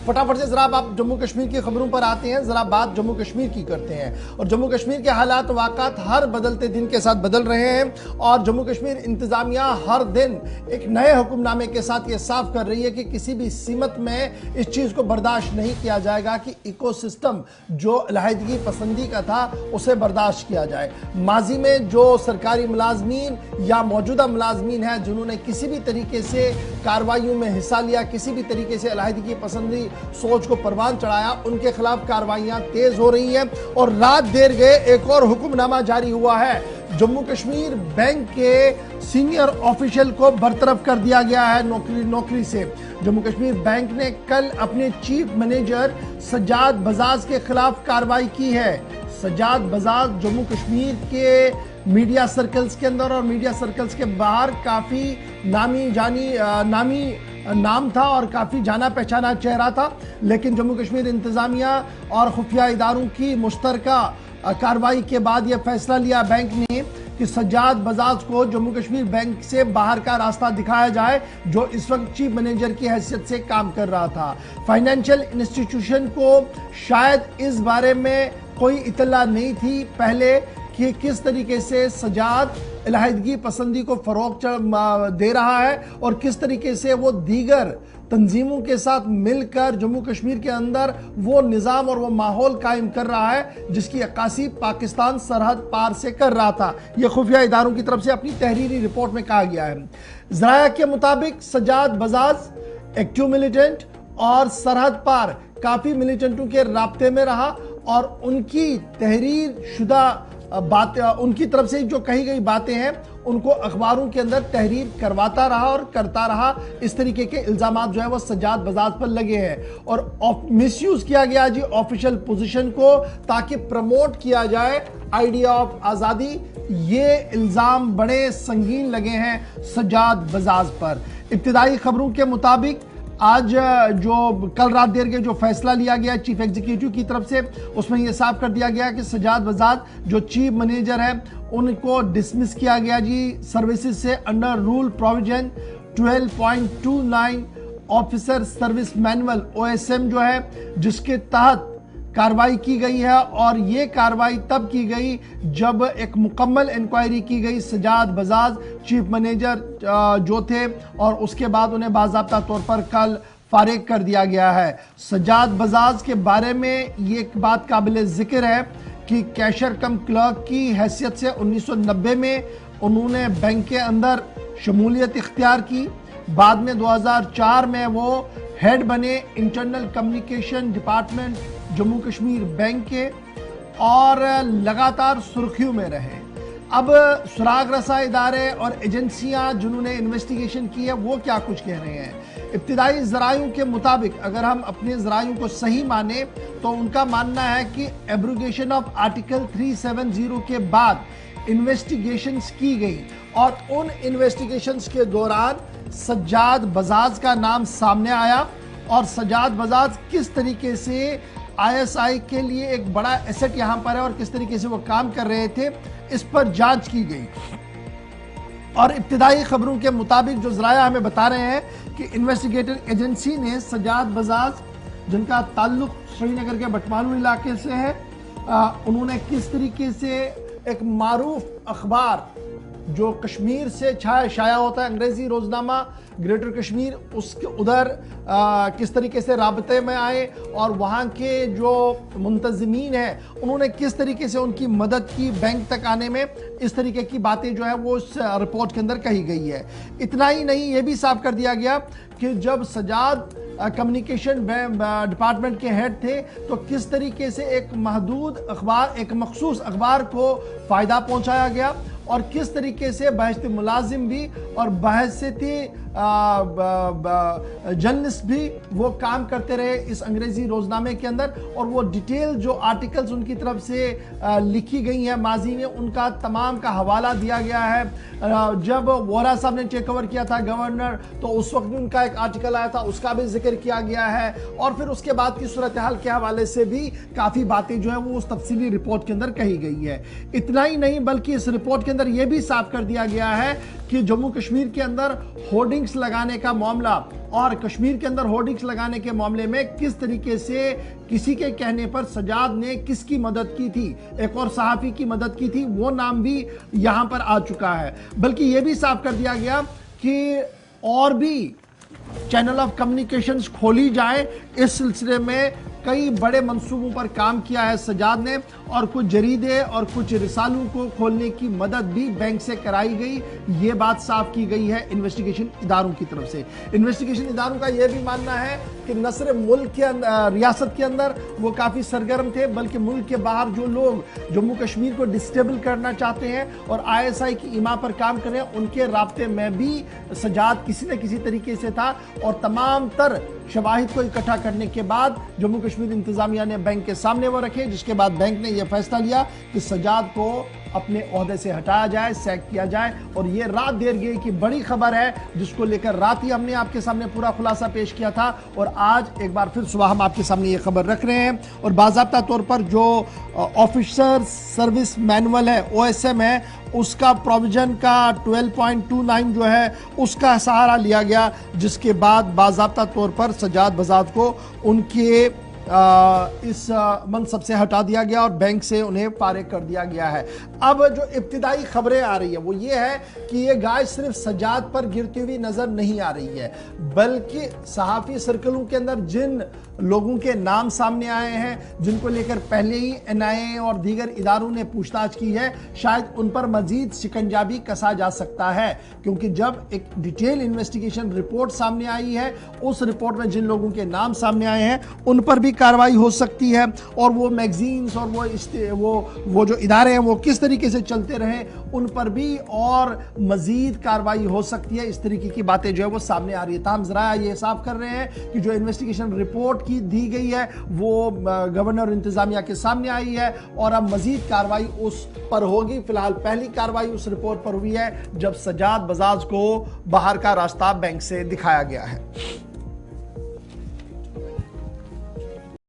फटाफट से जरा आप जम्मू कश्मीर की खबरों पर आते हैं, जरा बात जम्मू कश्मीर की करते हैं। और जम्मू कश्मीर के हालात वाक़ात हर बदलते दिन के साथ बदल रहे हैं और जम्मू कश्मीर इंतज़ामिया हर दिन एक नए हुक्मनामे के साथ ये साफ कर रही है कि किसी भी सीमत में इस चीज़ को बर्दाश्त नहीं किया जाएगा कि इकोसिस्टम जो अलहदगी पसंदी का था उसे बर्दाश्त किया जाए। माजी में जो सरकारी मुलाजमीन या मौजूदा मुलाजमीन हैं जिन्होंने किसी भी तरीके से कार्रवाइयों में हिस्सा लिया, किसी भी तरीके से अलहदगी पसंदी सोच को परवान चढ़ाया, उनके खिलाफ कार्रवाइयां तेज हो रही हैं। और रात देर गए एक और हुक्मनामा जारी हुआ है। जम्मू कश्मीर बैंक के सीनियर ऑफिशियल को बरतरफ कर दिया गया है नौकरी से। जम्मू कश्मीर बैंक ने कल अपने चीफ मैनेजर सज्जाद बजाज के खिलाफ कार्रवाई की है। सज्जाद बजाज जम्मू कश्मीर के मीडिया सर्कल्स के अंदर और मीडिया सर्कल्स के बाहर काफ़ी नामी नाम था और काफ़ी जाना पहचाना चेहरा था, लेकिन जम्मू कश्मीर इंतज़ामिया और खुफिया इदारों की मुश्तरका कार्रवाई के बाद यह फैसला लिया बैंक ने कि सज्जाद बजाज को जम्मू कश्मीर बैंक से बाहर का रास्ता दिखाया जाए, जो इस वक्त चीफ मैनेजर की हैसियत से काम कर रहा था। फाइनेंशियल इंस्टीट्यूशन को शायद इस बारे में कोई इत्तला नहीं थी पहले कि किस तरीके से सज्जाद अलहदगी पसंदी को फरोग दे रहा है और किस तरीके से वो दीगर तंजीमों के साथ मिलकर जम्मू कश्मीर के अंदर वो निज़ाम और वो माहौल कायम कर रहा है जिसकी अक्कासी पाकिस्तान सरहद पार से कर रहा था। ये खुफिया इदारों की तरफ से अपनी तहरीरी रिपोर्ट में कहा गया है। ज़राया के मुताबिक सज्जाद बजाज एक्टिव मिलिटेंट और सरहद पार काफ़ी मिलिटेंटों के राब्ते में रहा और उनकी तहरीर शुदा बातें, उनकी तरफ से जो कही गई बातें हैं उनको अखबारों के अंदर तहरीर करवाता रहा और करता रहा। इस तरीके के इल्जामात जो है वो सज्जाद बजाज पर लगे हैं और मिसयूज किया गया जी ऑफिशियल पोजीशन को ताकि प्रमोट किया जाए आइडिया ऑफ आज़ादी। ये इल्जाम बड़े संगीन लगे हैं सज्जाद बजाज पर। इब्तिदाई खबरों के मुताबिक आज जो कल रात देर के जो फैसला लिया गया चीफ एग्जीक्यूटिव की तरफ से, उसमें यह साफ कर दिया गया कि सज्जाद बजाज जो चीफ मैनेजर है उनको डिसमिस किया गया जी सर्विसेज से under rule provision 12.29 officer service manual OSM जो है, जिसके तहत कार्रवाई की गई है। और ये कार्रवाई तब की गई जब एक मुकम्मल इंक्वायरी की गई सज्जाद बजाज चीफ मैनेजर जो थे और उसके बाद उन्हें बाज़ाब्ता तौर पर कल फारिग कर दिया गया है। सज्जाद बजाज के बारे में ये बात काबिल ज़िक्र है कि कैशर कम क्लर्क की हैसियत से 1990 में उन्होंने बैंक के अंदर शमूलियत इख्तियार की। बाद में 2004 में वो हेड बने internal communication department Jammu Kashmir bank के और लगातार सुर्खियों में रहे। अब सुराग रसा इदारे और एजेंसियां जिन्होंने इन्वेस्टिगेशन की है वो क्या कुछ कह रहे हैं। इब्तिदाई ज़रायों के मुताबिक अगर हम अपने ज़रायों को सही माने तो उनका मानना है कि एब्रोगेशन ऑफ आर्टिकल 370 के बाद इन्वेस्टिगेशंस की गई और उन इन्वेस्टिगेशंस के दौरान सज्जाद बजाज का नाम सामने आया और सज्जाद बजाज किस तरीके से ISI के लिए एक बड़ा एसेट यहाँ पर है और किस तरीके से वो काम कर रहे थे, इस पर जांच की गई। और इब्तिदाई खबरों के मुताबिक जो ज़राया हमें बता रहे हैं कि इन्वेस्टिगेटर एजेंसी ने सज्जाद बजाज जिनका ताल्लुक श्रीनगर के बटमालू इलाके से है, उन्होंने किस तरीके से एक मारूफ अखबार जो कश्मीर से शाया होता है अंग्रेज़ी रोज़नामा ग्रेटर कश्मीर, उसके उधर किस तरीके से राबते में आए और वहाँ के जो मुंतज़मीन हैं उन्होंने किस तरीके से उनकी मदद की बैंक तक आने में, इस तरीके की बातें जो है वो उस रिपोर्ट के अंदर कही गई है। इतना ही नहीं, ये भी साफ कर दिया गया कि जब सज्जाद कम्युनिकेशन डिपार्टमेंट के हेड थे तो किस तरीके से एक महदूद अखबार, एक मखसूस अखबार को फ़ायदा पहुँचाया गया और किस तरीके से बहसती मुलाजिम भी और बहसती जर्नलिस्ट भी वो काम करते रहे इस अंग्रेज़ी रोज़नामे के अंदर। और वो डिटेल जो आर्टिकल्स उनकी तरफ से लिखी गई हैं माजी में, उनका तमाम का हवाला दिया गया है। जब वोरा साहब ने टेक ओवर किया था गवर्नर तो उस वक्त भी उनका एक आर्टिकल आया था, उसका भी जिक्र किया गया है। और फिर उसके बाद की सूरत हाल के हवाले से भी काफ़ी बातें जो है वो उस तफसीली रिपोर्ट के अंदर कही गई है। इतना ही नहीं बल्कि इस रिपोर्ट के अंदर यह भी साफ कर दिया गया है कि जम्मू कश्मीर के अंदर होर्डिंग्स लगाने का मामला और कश्मीर के अंदर होर्डिंग्स लगाने के मामले में किस तरीके से किसी के कहने पर सजाद ने किसकी मदद की थी, एक और सहाफी की मदद की थी, वो नाम भी यहां पर आ चुका है। बल्कि यह भी साफ कर दिया गया कि और भी चैनल ऑफ कम्युनिकेशंस खोली जाए। इस सिलसिले में कई बड़े मंसूबों पर काम किया है सजाद ने और कुछ जरीदे और कुछ रिसालों को खोलने की मदद भी बैंक से कराई गई। ये बात साफ की गई है इन्वेस्टिगेशन इदारों की तरफ से। इन्वेस्टिगेशन इदारों का यह भी मानना है कि न सिर्फ मुल्क के रियासत के अंदर वो काफ़ी सरगर्म थे, बल्कि मुल्क के बाहर जो लोग जम्मू कश्मीर को डिस्टेबल करना चाहते हैं और ISI की इमा पर काम कर रहे हैं, उनके राब्ते में भी सजाद किसी न किसी तरीके से था। और तमाम तर शवाहिद को इकट्ठा करने के बाद जम्मू कश्मीर इंतजामिया ने बैंक के सामने वो रखे, जिसके बाद बैंक ने यह फैसला लिया कि सजाद को अपने ओहदे से हटाया जाए, सैक किया जाए। और ये रात देर गई की बड़ी खबर है, जिसको लेकर रात ही हमने आपके सामने पूरा खुलासा पेश किया था और आज एक बार फिर सुबह हम आपके सामने ये खबर रख रहे हैं। और बाज़ाब्ता तौर पर जो ऑफिसर सर्विस मैनुअल है, OSM है, उसका प्रोविजन का 12.29 जो है उसका सहारा लिया गया, जिसके बाद बाज़ाब्ता तौर पर सजाद बजाज को उनके इस मनसब से हटा दिया गया और बैंक से उन्हें फारिग कर दिया गया है। अब जो इब्तिदाई खबरें आ रही है वो ये है कि ये गाय सिर्फ सजाद पर गिरती हुई नजर नहीं आ रही है, बल्कि सहाफ़ी सर्कलों के अंदर जिन लोगों के नाम सामने आए हैं, जिनको लेकर पहले ही NIA और दीगर इदारों ने पूछताछ की है, शायद उन पर मजीद शिकंजा भी कसा जा सकता है। क्योंकि जब एक डिटेल इन्वेस्टिगेशन रिपोर्ट सामने आई है, उस रिपोर्ट में जिन लोगों के नाम सामने आए हैं उन पर भी कार्रवाई हो सकती है। और वो मैगजीन्स और वो जो इदारे हैं वो किस तरीके से चलते रहे, उन पर भी और मजीद कार्रवाई हो सकती है। इस तरीके की बातें जो है वो सामने आ रही है। ताहम ज़रा ये साफ कर रहे हैं कि जो इन्वेस्टिगेशन रिपोर्ट की दी गई है वो गवर्नर इंतजामिया के सामने आई है और अब मजीद कार्रवाई उस पर होगी। फिलहाल पहली कार्रवाई उस रिपोर्ट पर हुई है जब सजाद बजाज को बाहर का रास्ता बैंक से दिखाया गया है।